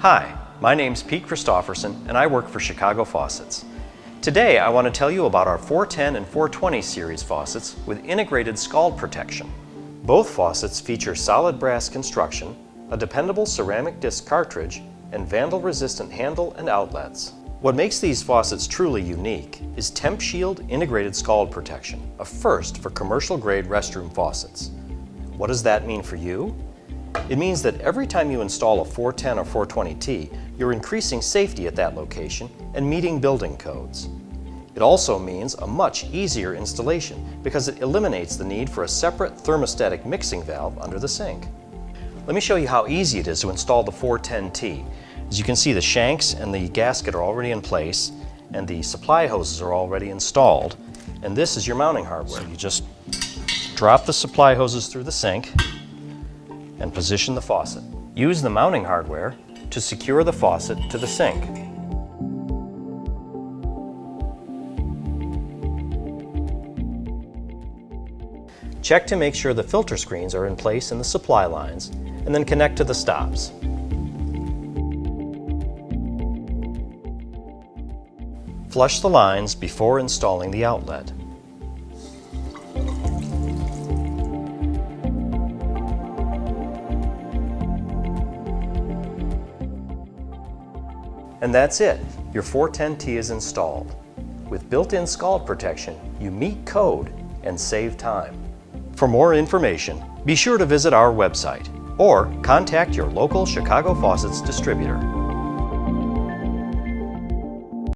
Hi, my name's Pete Christofferson and I work for Chicago Faucets. Today I want to tell you about our 410 and 420 series faucets with integrated scald protection. Both faucets feature solid brass construction, a dependable ceramic disc cartridge, and vandal-resistant handle and outlets. What makes these faucets truly unique is Temp Shield integrated scald protection, a first for commercial-grade restroom faucets. What does that mean for you? It means that every time you install a 410 or 420T, you're increasing safety at that location and meeting building codes. It also means a much easier installation because it eliminates the need for a separate thermostatic mixing valve under the sink. Let me show you how easy it is to install the 410T. As you can see, the shanks and the gasket are already in place and the supply hoses are already installed. And this is your mounting hardware. You just drop the supply hoses through the sink and position the faucet. Use the mounting hardware to secure the faucet to the sink. Check to make sure the filter screens are in place in the supply lines, and then connect to the stops. Flush the lines before installing the outlet. And that's it. Your 410T is installed. With built-in scald protection, you meet code and save time. For more information, be sure to visit our website or contact your local Chicago Faucets distributor.